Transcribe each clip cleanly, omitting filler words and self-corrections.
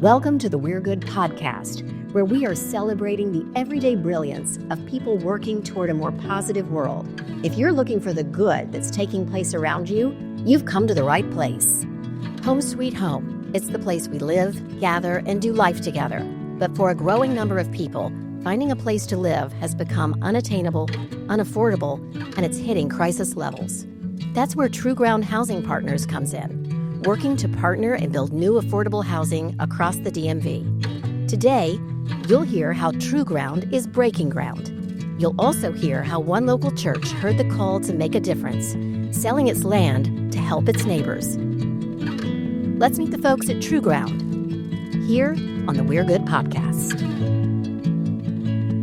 Welcome to the We're Good podcast, where we are celebrating the everyday brilliance of people working toward a more positive world. If you're looking for the good that's taking place around you, you've come to the right place. Home Sweet Home. It's the place we live, gather, and do life together. But for a growing number of people, finding a place to live has become unattainable, unaffordable, and it's hitting crisis levels. That's where True Ground Housing Partners comes in, working to partner and build new affordable housing across the DMV. Today, you'll hear how True Ground is breaking ground. You'll also hear how one local church heard the call to make a difference, selling its land to help its neighbors. Let's meet the folks at True Ground, here on the We're Good podcast.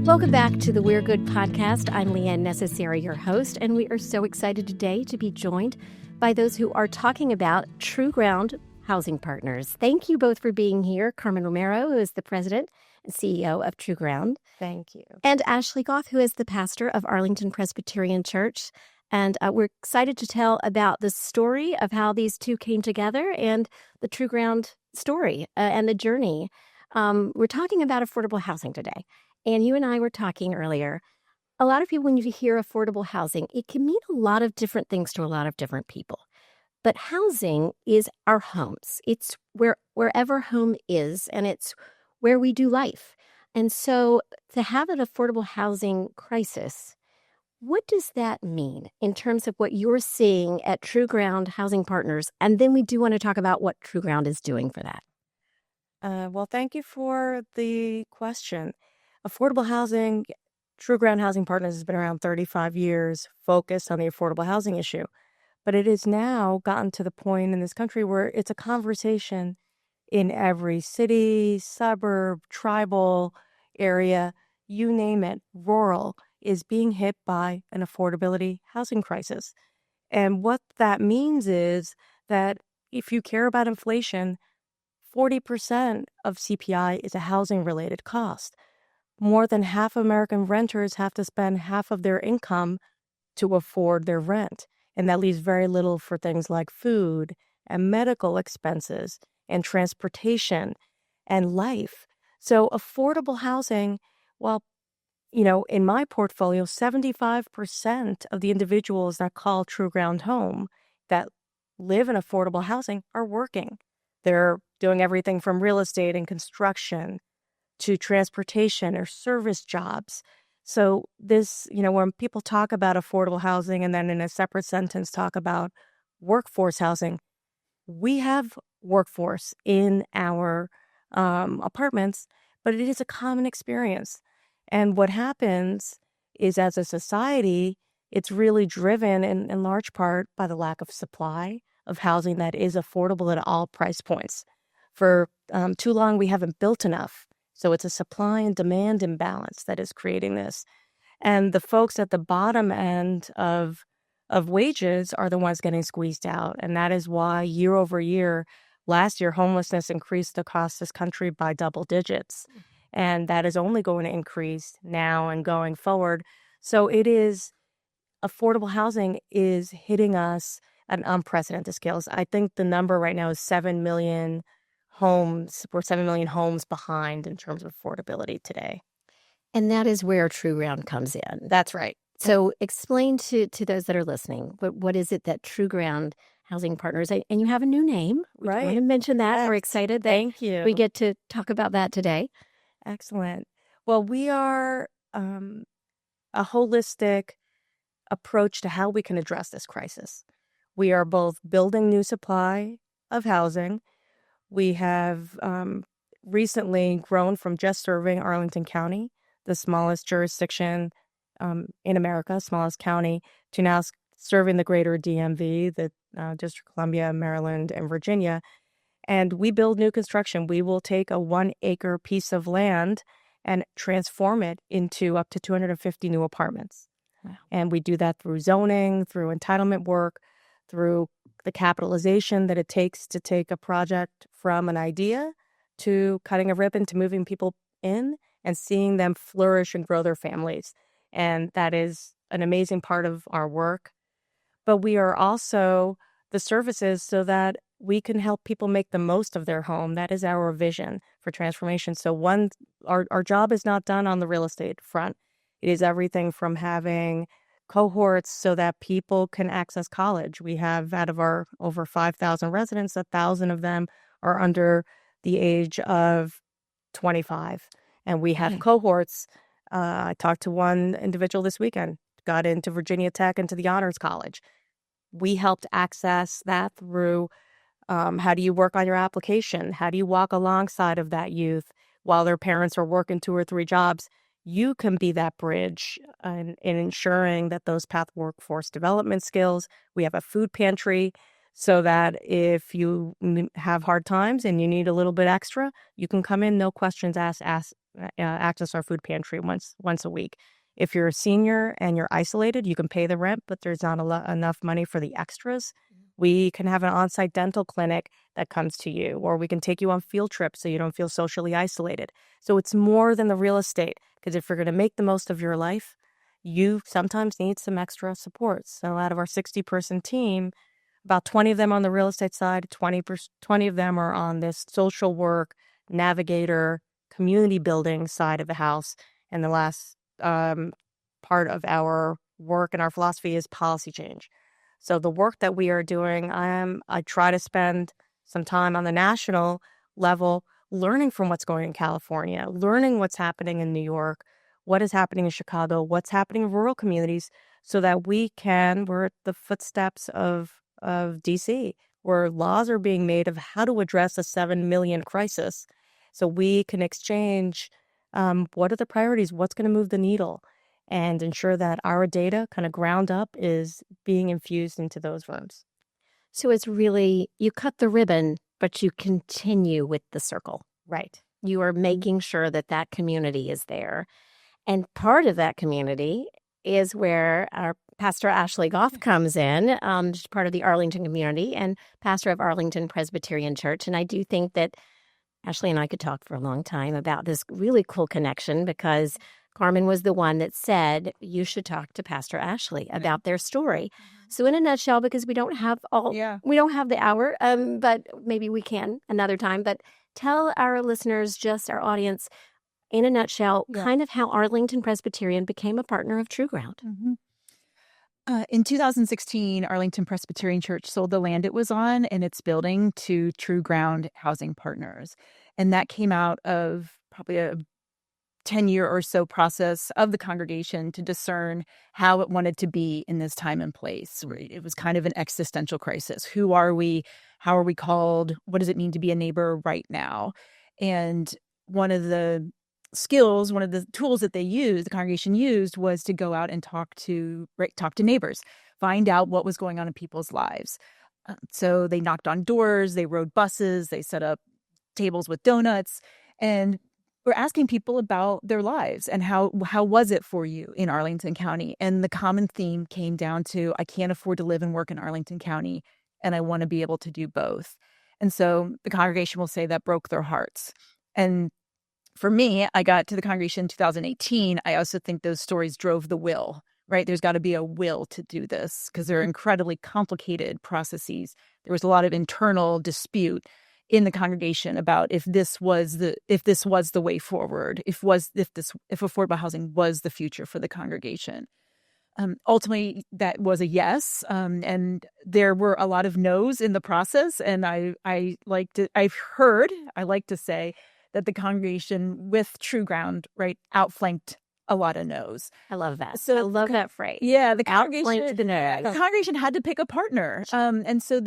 Welcome back to the We're Good podcast. I'm Leanne Necessary, your host, and we are so excited today to be joined by those who are talking about True Ground Housing Partners. Thank you both for being here. Carmen Romero, who is the president and CEO of True Ground. Thank you. And Ashley Goff, who is the pastor of Arlington Presbyterian Church. And we're excited to tell about the story of how these two came together and the True Ground story and the journey. We're talking about affordable housing today. And you and I were talking earlier. A lot of people, when you hear affordable housing, it can mean a lot of different things to a lot of different people. But housing is our homes. It's wherever home is, and it's where we do life. And so to have an affordable housing crisis, what does that mean in terms of what you're seeing at True Ground Housing Partners? And then we do want to talk about what True Ground is doing for that. Well, thank you for the question. Affordable housing, True Ground Housing Partners has been around 35 years, focused on the affordable housing issue. But it has now gotten to the point in this country where it's a conversation in every city, suburb, tribal area, you name it, rural, is being hit by an affordability housing crisis. And what that means is that if you care about inflation, 40% of CPI is a housing-related cost. More than half American renters have to spend half of their income to afford their rent. And that leaves very little for things like food and medical expenses and transportation and life. So affordable housing, well, in my portfolio, 75% of the individuals that call True Ground home that live in affordable housing are working. They're doing everything from real estate and construction to transportation or service jobs. So this, when people talk about affordable housing and then in a separate sentence talk about workforce housing, we have workforce in our apartments, but it is a common experience. And what happens is as a society, it's really driven in large part by the lack of supply of housing that is affordable at all price points. For too long, we haven't built enough. So it's a supply and demand imbalance that is creating this. And the folks at the bottom end of wages are the ones getting squeezed out. And that is why year over year, last year, homelessness increased across this country by double digits. And that is only going to increase now and going forward. So affordable housing is hitting us at unprecedented scales. I think the number right now is 7 million homes. We're 7 million homes behind in terms of affordability today. And that is where True Ground comes in. That's right. So explain to those that are listening, what is it that True Ground Housing Partners, and you have a new name. Right. I want to mention that. Yes. We're excited that Thank you. we get to talk about that today. Excellent. Well, we are a holistic approach to how we can address this crisis. We are both building new supply of housing. We have recently grown from just serving Arlington County, the smallest jurisdiction in America, smallest county, to now serving the greater DMV, the District of Columbia, Maryland, and Virginia. And we build new construction. We will take a 1-acre piece of land and transform it into up to 250 new apartments. Wow. And we do that through zoning, through entitlement work, through the capitalization that it takes to take a project from an idea to cutting a ribbon to moving people in and seeing them flourish and grow their families. And that is an amazing part of our work. But we are also the services so that we can help people make the most of their home. That is our vision for transformation. So our job is not done on the real estate front. It is everything from having cohorts so that people can access college. We have, out of our over 5,000 residents, 1,000 of them are under the age of 25. And we have cohorts. I talked to one individual this weekend, got into Virginia Tech, into the Honors College. We helped access that through how do you work on your application? How do you walk alongside of that youth while their parents are working 2 or 3 jobs? You can be that bridge in ensuring that those path workforce development skills. We have a food pantry so that if you have hard times and you need a little bit extra, you can come in, no questions asked, access our food pantry once a week. If you're a senior and you're isolated, you can pay the rent, but there's not enough money for the extras. We can have an on-site dental clinic that comes to you, or we can take you on field trips so you don't feel socially isolated. So it's more than the real estate, because if you're going to make the most of your life, you sometimes need some extra support. So out of our 60-person team, about 20 of them on the real estate side, 20 of them are on this social work, navigator, community building side of the house. And the last part of our work and our philosophy is policy change. So the work that we are doing, I try to spend some time on the national level learning from what's going in California, learning what's happening in New York, what is happening in Chicago, what's happening in rural communities, so that we're at the footsteps of DC, where laws are being made of how to address a 7 million crisis. So we can exchange what are the priorities, what's going to move the needle, and ensure that our data kind of ground up is being infused into those rooms. So it's really, you cut the ribbon, but you continue with the circle. Right. You are making sure that that community is there. And part of that community is where our Pastor Ashley Goff comes in. She's part of the Arlington community and pastor of Arlington Presbyterian Church. And I do think that Ashley and I could talk for a long time about this really cool connection, because Carmen was the one that said, you should talk to Pastor Ashley about their story. So in a nutshell, because we don't have we don't have the hour, but maybe we can another time. But tell our listeners, just our audience, in a nutshell, kind of how Arlington Presbyterian became a partner of True Ground. In 2016, Arlington Presbyterian Church sold the land it was on and its building to True Ground Housing Partners. And that came out of probably a 10-year or so process of the congregation to discern how it wanted to be in this time and place. It was kind of an existential crisis. Who are we? How are we called? What does it mean to be a neighbor right now? And one of the tools that the congregation used, was to go out and talk to neighbors, find out what was going on in people's lives. So they knocked on doors, they rode buses, they set up tables with donuts, and we're asking people about their lives and how was it for you in Arlington County? And the common theme came down to, I can't afford to live and work in Arlington County, and I want to be able to do both. And so the congregation will say that broke their hearts. And for me, I got to the congregation in 2018. I also think those stories drove the will, right? There's got to be a will to do this, because they're incredibly complicated processes. There was a lot of internal dispute in the congregation about if this was the way forward, if affordable housing was the future for the congregation. Ultimately, that was a yes, and there were a lot of no's in the process. And I like to say that the congregation with True Ground, right, outflanked a lot of no's. I love that. So I love that phrase. Yeah, the congregation had to pick a partner. And so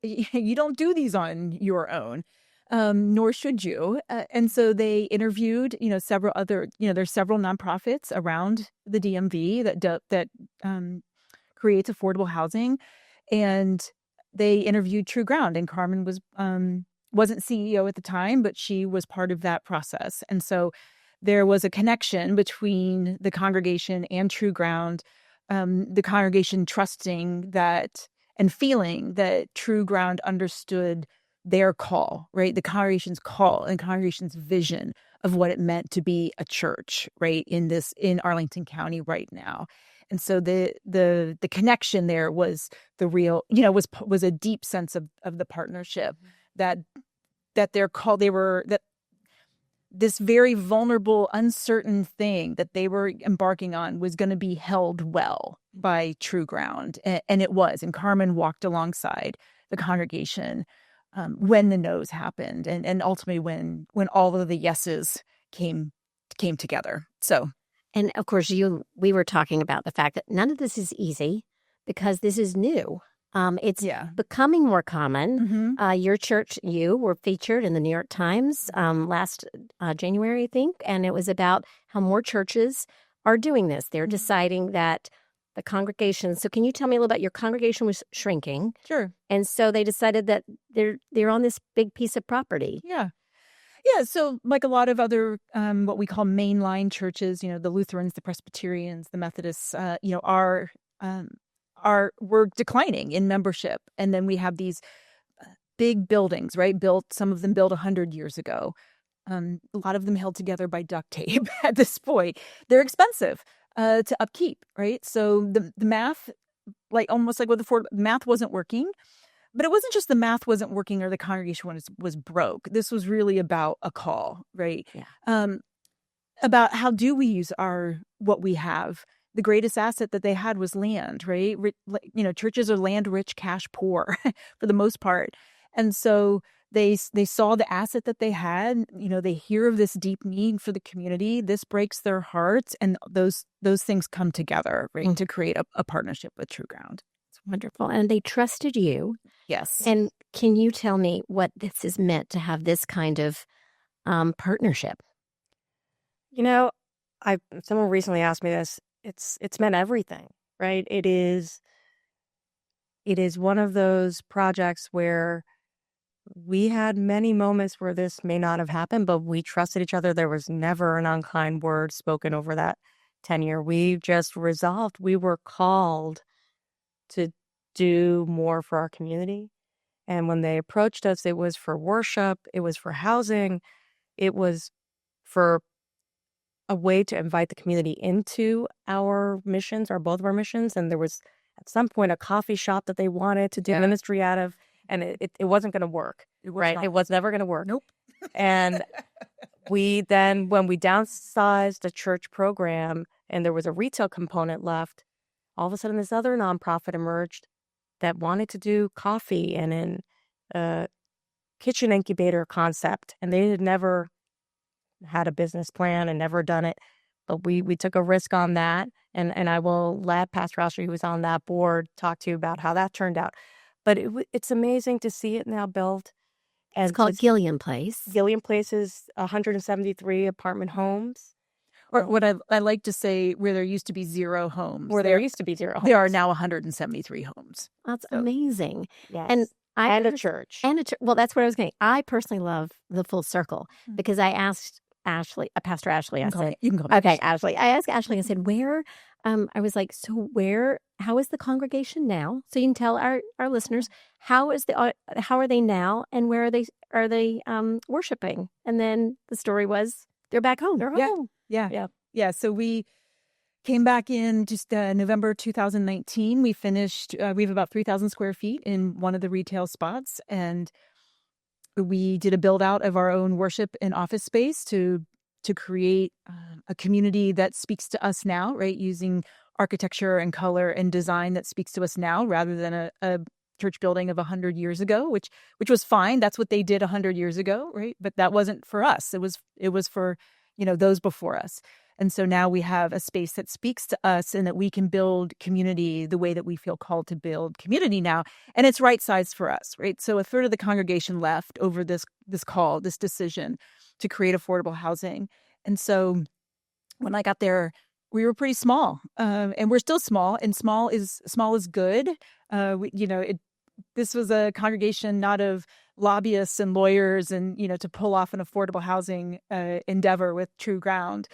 you don't do these on your own, nor should you. And so they interviewed, several other, there's several nonprofits around the DMV that creates affordable housing. And they interviewed True Ground, and Carmen wasn't CEO at the time, but she was part of that process. And so there was a connection between the congregation and True Ground, the congregation trusting that and feeling that True Ground understood their call, right? The congregation's call and congregation's vision of what it meant to be a church, right? In Arlington County right now. And so the connection there was the real, was a deep sense of the partnership that this very vulnerable, uncertain thing that they were embarking on was going to be held well by True Ground. And it was. And Carmen walked alongside the congregation when the no's happened, and ultimately when all of the yeses came together. So, and of course, we were talking about the fact that none of this is easy because this is new. It's becoming more common. Your church, you were featured in the New York Times last January, I think, and it was about how more churches are doing this. They're deciding that the congregation. So, can you tell me a little about your congregation was shrinking? Sure. And so they decided that they're on this big piece of property. Yeah. So like a lot of other what we call mainline churches, the Lutherans, the Presbyterians, the Methodists, we're declining in membership. And then we have these big buildings, right? Some of them built 100 years ago. A lot of them held together by duct tape at this point. They're expensive to upkeep, right? So the math, almost like with the math wasn't working. But it wasn't just the math wasn't working or the congregation was broke. This was really about a call, right? Yeah. About how do we use what we have. The greatest asset that they had was land, right? Churches are land rich, cash poor for the most part. And so they saw the asset that they had. They hear of this deep need for the community. This breaks their hearts. And those things come together, right, to create a partnership with True Ground. It's wonderful. And they trusted you. Yes. And can you tell me what this is meant to have this kind of partnership? Someone recently asked me this. It's meant everything, right? It is one of those projects where we had many moments where this may not have happened, but we trusted each other. There was never an unkind word spoken over that tenure. We just resolved. We were called to do more for our community. And when they approached us, it was for worship, it was for housing, it was for a way to invite the community into our missions, or both of our missions. And there was at some point a coffee shop that they wanted to do ministry out of, and it wasn't going to work, right? It was never going to work. Nope. And when we downsized the church program and there was a retail component left, all of a sudden this other nonprofit emerged that wanted to do coffee and in a kitchen incubator concept. And they had never had a business plan and never done it. But we took a risk on that. And I will let Pastor Ashley, who was on that board, talk to you about how that turned out. But it's amazing to see it now built. It's called Gilliam Place. Gilliam Place is 173 apartment homes. Or what I like to say, where there used to be 0 homes. There used to be 0 homes. There are now 173 homes. That's amazing. Yes. And a church. Well, that's what I was going to. I personally love the full circle because I asked Ashley, Pastor Ashley, I said, you can call me. Okay, Ashley. I asked Ashley, I said, where, I was like, how is the congregation now? So you can tell our listeners, how are they now and where are they worshiping? And then the story was, they're back home. They're home. Yeah. So we came back in just November 2019. We finished, we have about 3,000 square feet in one of the retail spots. And we did a build out of our own worship and office space to create a community that speaks to us now, right? Using architecture and color and design that speaks to us now rather than a church building of 100 years ago, which was fine. That's what they did 100 years ago, right? But that wasn't for us. It was for those before us. And so now we have a space that speaks to us and that we can build community the way that we feel called to build community now. And it's right sized for us, right? So a third of the congregation left over this decision to create affordable housing. And so when I got there, we were pretty small, and we're still small, and small is good. This was a congregation not of lobbyists and lawyers and, to pull off an affordable housing endeavor with True Ground.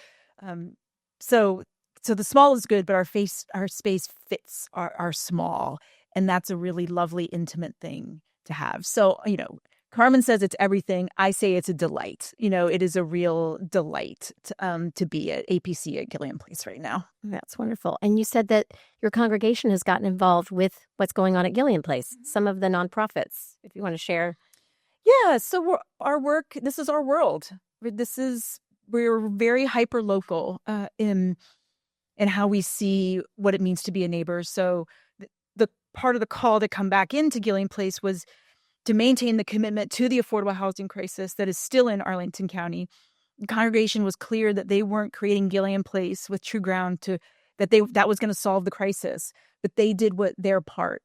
So the small is good, but our space fits our small, and that's a really lovely, intimate thing to have. So, Carmen says it's everything. I say it's a delight. It is a real delight to be at APC at Gilliam Place right now. That's wonderful. And you said that your congregation has gotten involved with what's going on at Gilliam Place, some of the nonprofits, if you want to share. Yeah, so our work, this is our world. We're very hyper local in how we see what it means to be a neighbor. So the part of the call to come back into Gilliam Place was to maintain the commitment to the affordable housing crisis that is still in Arlington County. The congregation was clear that they weren't creating Gilliam Place with True Ground that was going to solve the crisis, but they did their part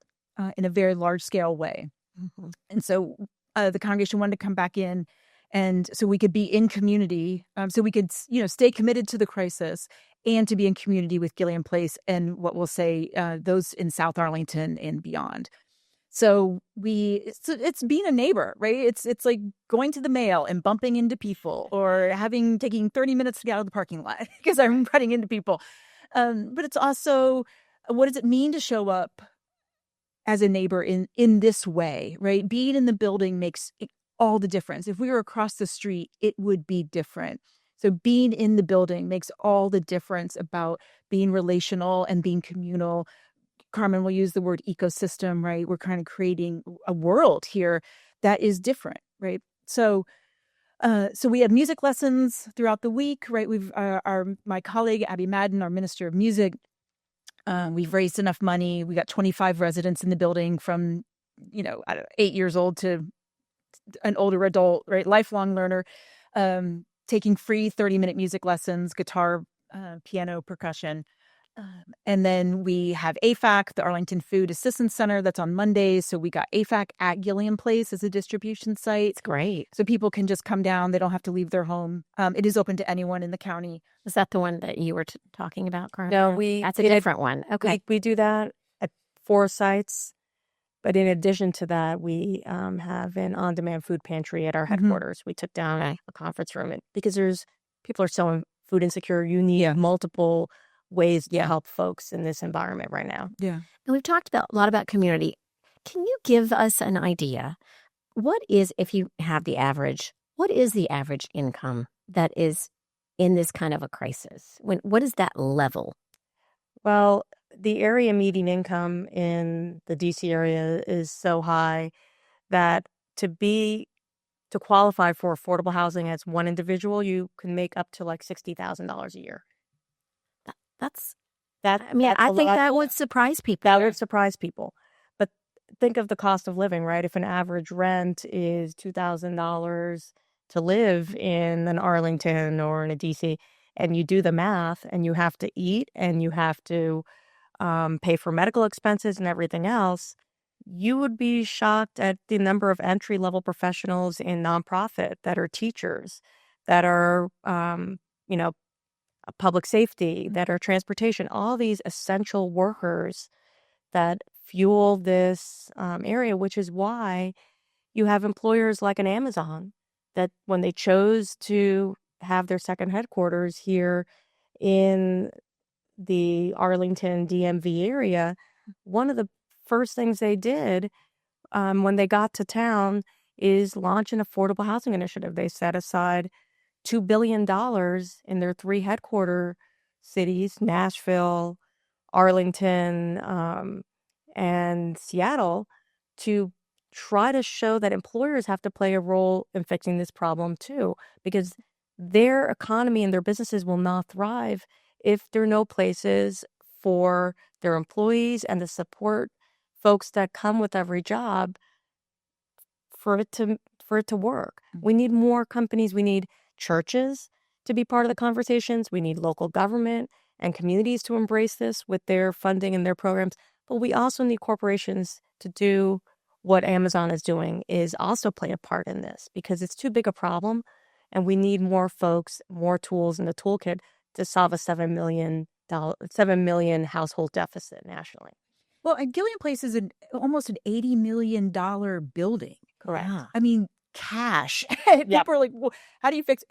in a very large scale way. Mm-hmm. And so the congregation wanted to come back in, and so we could be in community, so we could stay committed to the crisis and to be in community with Gilliam Place and what we'll say those in South Arlington and beyond. So it's being a neighbor, right? It's like going to the mail and bumping into people, or taking 30 minutes to get out of the parking lot because I'm running into people. But it's also, what does it mean to show up as a neighbor in this way, right? Being in the building makes all the difference. If we were across the street, it would be different. So being in the building makes all the difference about being relational and being communal. Carmen will use the word ecosystem, right? We're kind of creating a world here that is different, right? So we have music lessons throughout the week, right? We've my colleague Abby Madden, our minister of music, we've raised enough money. We got 25 residents in the building from 8 years old to an older adult, right? Lifelong learner, taking free 30-minute music lessons, guitar, piano, percussion. And then we have AFAC, the Arlington Food Assistance Center, that's on Mondays. So we got AFAC at Gilliam Place as a distribution site. It's great. So people can just come down. They don't have to leave their home. It is open to anyone in the county. Is that the one that you were talking about, Carmen? No, that's a different one. Okay. We do that at 4 sites. But in addition to that, we have an on-demand food pantry at our headquarters. Mm-hmm. We took down a conference room because people are so food insecure. You need multiple ways to help folks in this environment right now. Yeah. And we've talked a lot about community. Can you give us an idea? If you have what is the average income that is in this kind of a crisis? What is that level? Well, the area median income in the DC area is so high that to qualify for affordable housing as one individual, you can make up to like $60,000 a year. I think that would surprise people. That would surprise people. But think of the cost of living, right? If an average rent is $2,000 to live in an Arlington or in a DC, and you do the math, and you have to eat, and you have to pay for medical expenses and everything else, you would be shocked at the number of entry-level professionals in nonprofit that are teachers, that are, public safety, that are transportation, all these essential workers that fuel this area, which is why you have employers like an Amazon that when they chose to have their second headquarters here in the Arlington DMV area, one of the first things they did when they got to town is launch an affordable housing initiative. They set aside $2 billion in their 3 headquarter cities, Nashville, Arlington, and Seattle, to try to show that employers have to play a role in fixing this problem too, because their economy and their businesses will not thrive if there are no places for their employees and the support folks that come with every job for it to work. We need more companies. We need churches to be part of the conversations. We need local government and communities to embrace this with their funding and their programs. But we also need corporations to do what Amazon is doing, is also play a part in this, because it's too big a problem. And we need more folks, more tools in the toolkit to solve a $7 million household deficit nationally. Well, and Gilliam Place is almost an $80 million building. Correct. Yeah. I mean, cash. People are like, well, how do you fix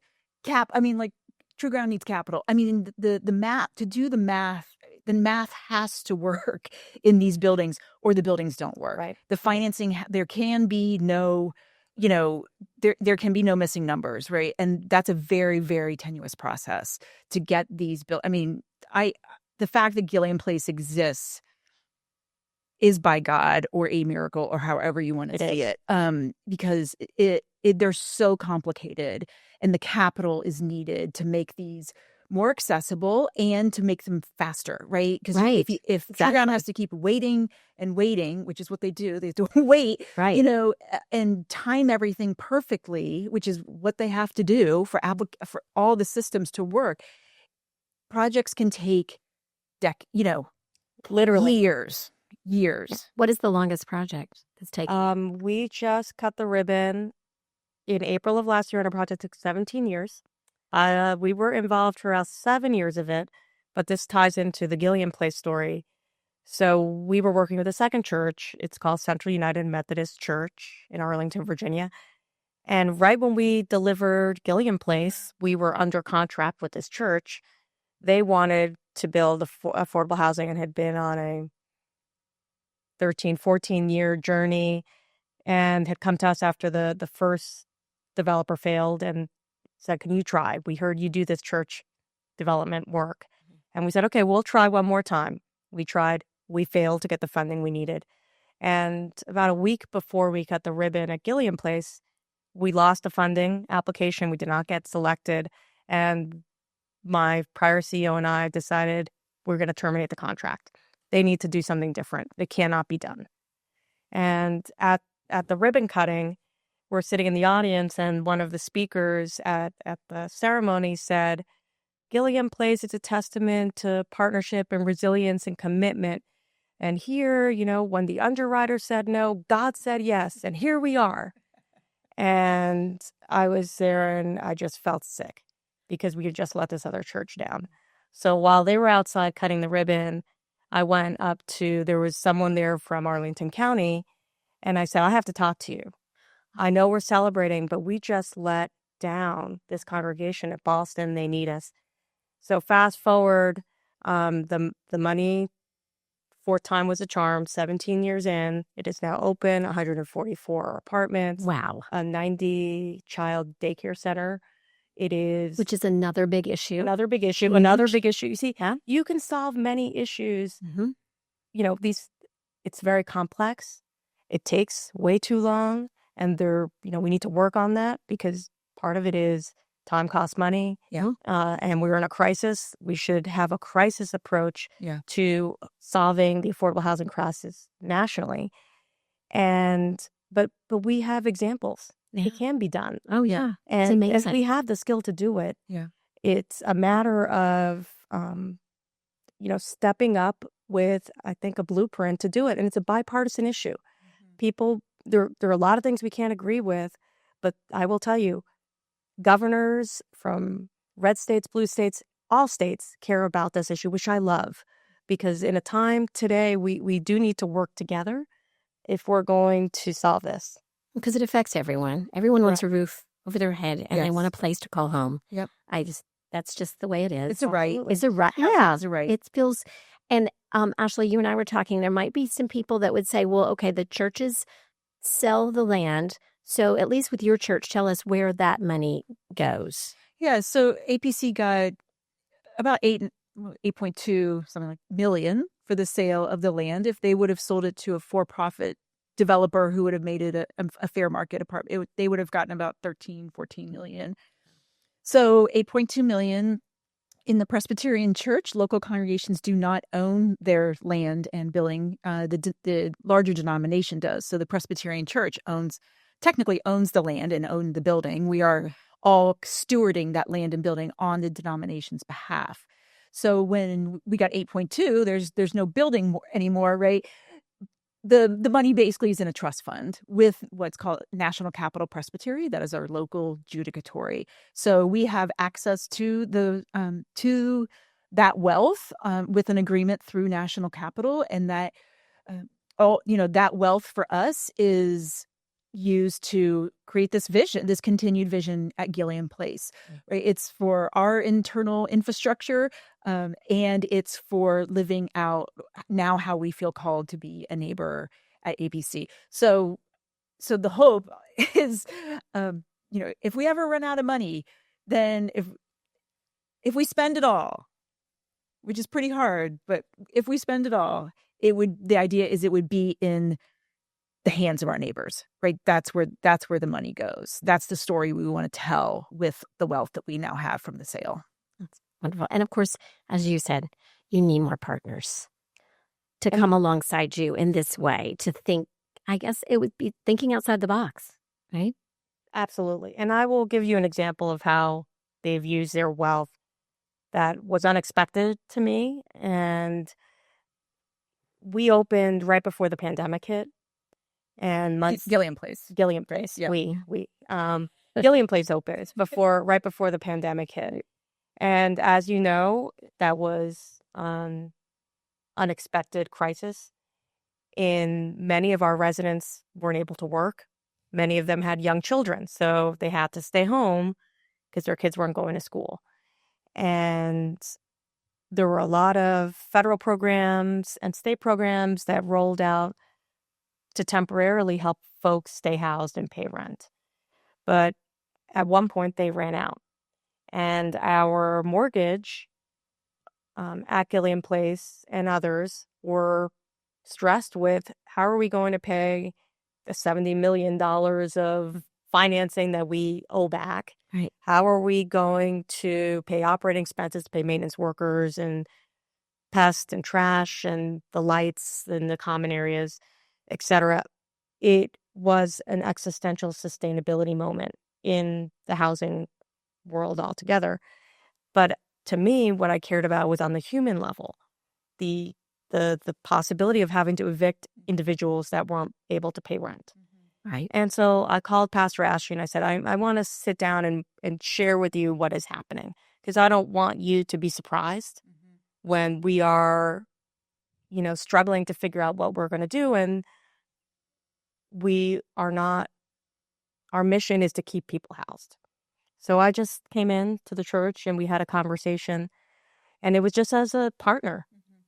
cap? I mean, like, True Ground needs capital. I mean, the math, to do the math has to work in these buildings, or the buildings don't work. Right. The financing, there can be no, there can be no missing numbers, right? And that's a very, very tenuous process to get these built. I mean, the fact that Gilliam Place exists is by God or a miracle or however you want to see it, because they're so complicated, and the capital is needed to make these more accessible and to make them faster, right? Because if True Ground has to keep waiting and waiting, which is what they do, they have to wait, and time everything perfectly, which is what they have to do for all the systems to work. Projects can take literally years. What is the longest project that's taken? We just cut the ribbon in April of last year on a project that took 17 years. We were involved for about 7 years of it, but this ties into the Gilliam Place story. So we were working with a second church. It's called Central United Methodist Church in Arlington, Virginia. And right when we delivered Gilliam Place, we were under contract with this church. They wanted to build affordable housing and had been on a 13, 14-year journey and had come to us after the first developer failed and said, can you try? We heard you do this church development work. And we said, okay, we'll try one more time. We tried. We failed to get the funding we needed. And about a week before we cut the ribbon at Gilliam Place, we lost a funding application. We did not get selected. And my prior CEO and I decided we're going to terminate the contract. They need to do something different. It cannot be done. And at the ribbon cutting, we're sitting in the audience, and one of the speakers at the ceremony said, Gilliam Place is a testament to partnership and resilience and commitment. And here, when the underwriter said no, God said yes. And here we are. And I was there and I just felt sick because we had just let this other church down. So while they were outside cutting the ribbon, I went up there was someone there from Arlington County, and I said, I have to talk to you. I know we're celebrating, but we just let down this congregation at Boston. They need us. So fast forward, the money, fourth time was a charm, 17 years in. It is now open, 144 apartments. Wow. A 90-child daycare center. It is. Which is another big issue. Another big issue. Huge. Another big issue. You see, you can solve many issues. Mm-hmm. It's very complex. It takes way too long. And we need to work on that because part of it is time costs money. Yeah. And we're in a crisis. We should have a crisis approach to solving the affordable housing crisis nationally. But we have examples. Yeah. It can be done. Oh, yeah. And we have the skill to do it. Yeah. It's a matter of, stepping up with, I think, a blueprint to do it. And it's a bipartisan issue. Mm-hmm. People, there are a lot of things we can't agree with, but I will tell you, governors from red states, blue states, all states care about this issue, which I love. Because in a time today, we do need to work together if we're going to solve this. Because it affects everyone. Everyone wants a roof over their head, and they want a place to call home. Yep. That's just the way it is. It's a right. It's a right. Yeah. It's a right. It feels, and Ashley, you and I were talking, there might be some people that would say, well, okay, the churches sell the land. So at least with your church, tell us where that money goes. Yeah. So APC got about 8.2 something like million for the sale of the land. If they would have sold it to a for-profit developer who would have made it a fair market apartment, they would have gotten about 13, 14 million. So 8.2 million. In the Presbyterian Church, local congregations do not own their land and building. The larger denomination does. So the Presbyterian Church technically owns the land and owns the building. We are all stewarding that land and building on the denomination's behalf. So when we got 8.2, there's no building anymore, right? The money basically is in a trust fund with what's called National Capital Presbytery. That is our local judicatory. So we have access to that wealth with an agreement through National Capital, and that that wealth for us is used to create this vision, this continued vision at Gilliam Place. Right? It's for our internal infrastructure, and it's for living out now how we feel called to be a neighbor at APC. So So the hope is, if we ever run out of money, then if we spend it all, which is pretty hard, but if we spend it all, the idea is it would be in the hands of our neighbors, right? That's where the money goes. That's the story we want to tell with the wealth that we now have from the sale. That's wonderful. And of course, as you said, you need more partners to come alongside you in this way, to think, I guess it would be thinking outside the box, right? Absolutely. And I will give you an example of how they've used their wealth that was unexpected to me. And we opened right before the pandemic hit. And Gilliam Place. Gilliam Place. Yeah. Gilliam Place opened right before the pandemic hit. And as you know, that was an unexpected crisis. In many of our residents weren't able to work. Many of them had young children, so they had to stay home because their kids weren't going to school. And there were a lot of federal programs and state programs that rolled out to temporarily help folks stay housed and pay rent. But at one point, they ran out. And our mortgage at Gilliam Place and others were stressed with, how are we going to pay the $70 million of financing that we owe back? Right. How are we going to pay operating expenses, pay maintenance workers and pest and trash and the lights in the common areas, etc.? It was an existential sustainability moment in the housing world altogether. But to me, what I cared about was on the human level, the possibility of having to evict individuals that weren't able to pay rent. Right. And so I called Pastor Ashley and I said, I want to sit down and share with you what is happening, because I don't want you to be surprised when we are, struggling to figure out what we're going to do. And we are not, our mission is to keep people housed. So I just came in to the church and we had a conversation, and it was just as a partner.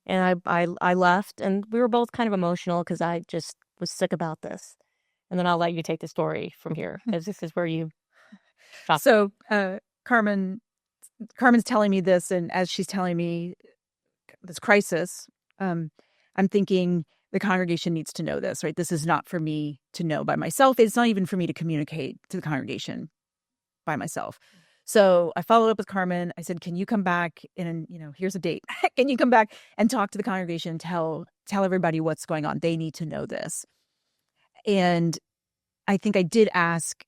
And I left, and we were both kind of emotional because I just was sick about this. And then I'll let you take the story from here, as this is where you shop. So Carmen's telling me this, and as she's telling me this crisis, I'm thinking the congregation needs to know this, right? This is not for me to know by myself. It's not even for me to communicate to the congregation by myself. So I followed up with Carmen. I said, can you come back and, here's a date. Can you come back and talk to the congregation, tell everybody what's going on? They need to know this. And I think I did ask,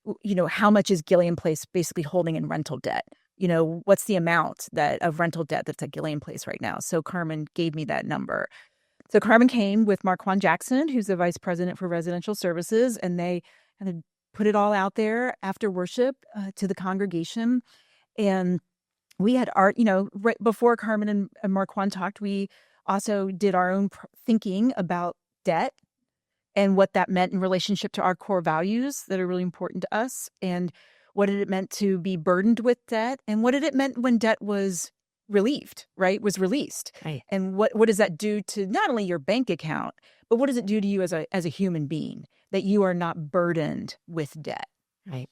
how much is Gilliam Place basically holding in rental debt? What's the amount of rental debt that's at Gilliam Place right now? So Carmen gave me that number. So Carmen came with Marquand Jackson, who's the vice president for residential services, and they kind of put it all out there after worship to the congregation. And we had right before Carmen and Marquand talked, we also did our own thinking about debt and what that meant in relationship to our core values that are really important to us. And what did it meant to be burdened with debt? And what did it meant when debt was relieved, right? Was released. Right. And what does that do to not only your bank account, but what does it do to you as a human being, that you are not burdened with debt? Right.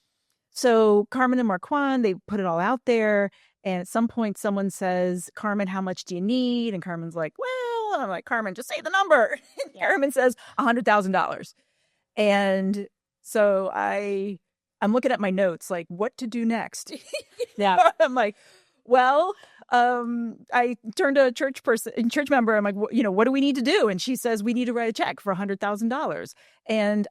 So Carmen and Marquand, they put it all out there. And at some point someone says, Carmen, how much do you need? And Carmen's like, well, and I'm like, Carmen, just say the number. And Carmen says $100,000. And so I'm looking at my notes, like what to do next. Yeah. I'm like, well, I turned to a church member. I'm like, what do we need to do? And she says, we need to write a check for $100,000. And,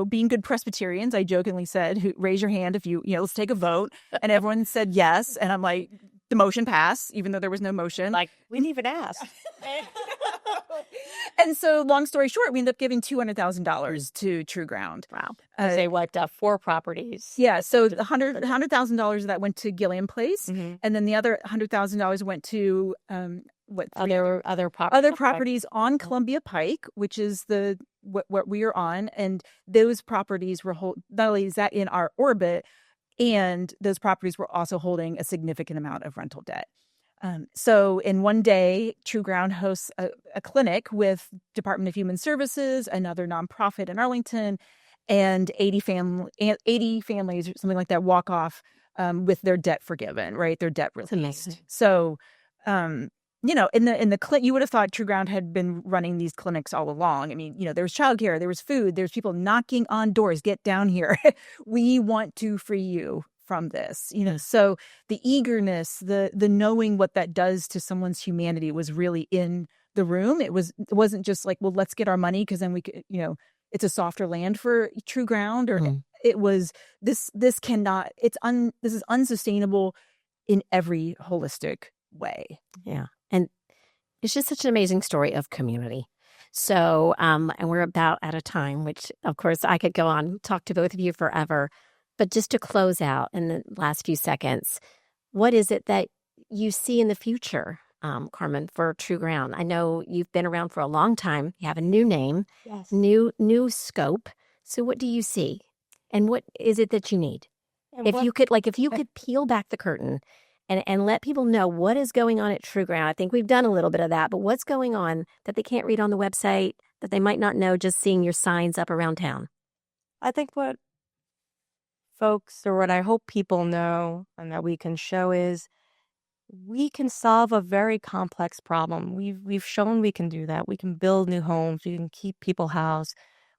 being good Presbyterians, I jokingly said, raise your hand if let's take a vote. And everyone said yes. And I'm like, the motion passed, even though there was no motion. Like, we didn't even ask. And so long story short, we ended up giving $200,000 to True Ground. Wow. They wiped out 4 properties. Yeah. So the $100,000 that went to Gilliam Place. Mm-hmm. And then the other $100,000 went to other properties on Columbia Pike, which is what we are on. And those properties were not only is that in our orbit, and those properties were also holding a significant amount of rental debt. So in one day, True Ground hosts a clinic with Department of Human Services, another nonprofit in Arlington, and 80 families or something like that walk off with their debt forgiven, right? Their debt released. amazing. So, you know, in the you would have thought True Ground had been running these clinics all along. I mean, you know, there was childcare, there was food, there's people knocking on doors, get down here. We want to free you from this, you know. So the eagerness, the knowing what that does to someone's humanity was really in the room. It wasn't just like, well, let's get our money because then we could, you know, it's a softer land for True Ground, or it was this cannot, this is unsustainable in every holistic way. Yeah. And it's just such an amazing story of community. So, and we're about out of time, which of course I could go on, talk to both of you forever. But just to close out in the last few seconds, what is it that you see in the future, Carmen, for True Ground? I know you've been around for a long time. You have a new name, Yes. new scope. So what do you see? And what is it that you need? And If you could peel back the curtain and let people know what is going on at True Ground. I think we've done a little bit of that, but what's going on that they can't read on the website, that they might not know just seeing your signs up around town? I think what folks, or what I hope people know and that we can show, is we can solve a very complex problem. We've shown we can do that. We can build new homes. We can keep people housed.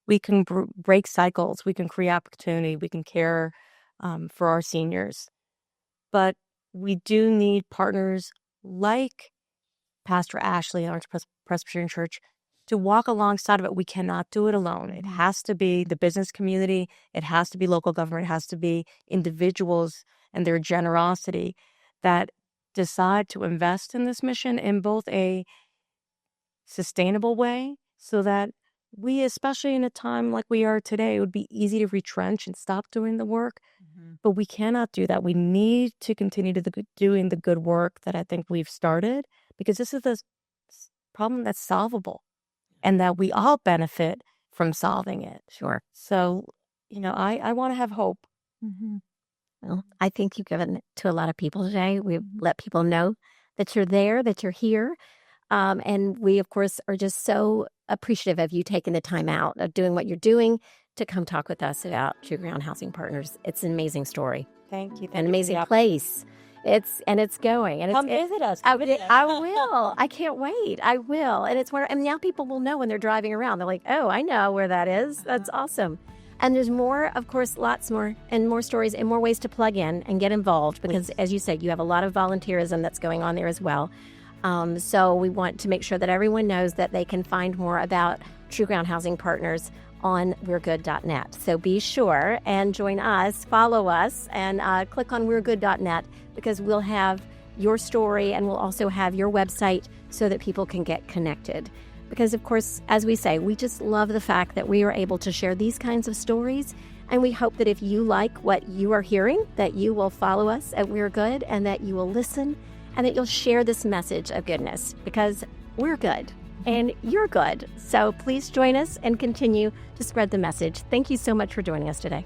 We can break cycles. We can create opportunity. We can care for our seniors. But we do need partners like Pastor Ashley at Arlington Presbyterian Church to walk alongside of it. We cannot do it alone. It has to be the business community. It has to be local government. It has to be individuals and their generosity that decide to invest in this mission in both a sustainable way, so that we, especially in a time like we are today, it would be easy to retrench and stop doing the work. But we cannot do that. We need to continue doing the good work that I think we've started, because this is the problem that's solvable and that we all benefit from solving it. Sure. So, you know, I want to have hope. Well, I think you've given it to a lot of people today. We've let people know that you're there, that you're here. And we, of course, are just so appreciative of you taking the time out of doing what you're doing to come talk with us about True Ground Housing Partners. It's an amazing story. Thank you. An amazing place. It's going. And Come visit us. I will. I can't wait. I will. And it's where, and now people will know when they're driving around. They're like, oh, I know where that is. That's awesome. And there's more, of course, lots more and more stories and more ways to plug in and get involved, because as you said, you have a lot of volunteerism that's going on there as well. So we want to make sure that everyone knows that they can find more about True Ground Housing Partners on we'regood.net. So be sure and join us, follow us, and click on we'regood.net, because we'll have your story and we'll also have your website so that people can get connected. Because, of course, as we say, we just love the fact that we are able to share these kinds of stories. And we hope that if you like what you are hearing, that you will follow us at We're Good, and that you will listen, and that you'll share this message of goodness, because we're good and you're good. So please join us and continue to spread the message. Thank you so much for joining us today.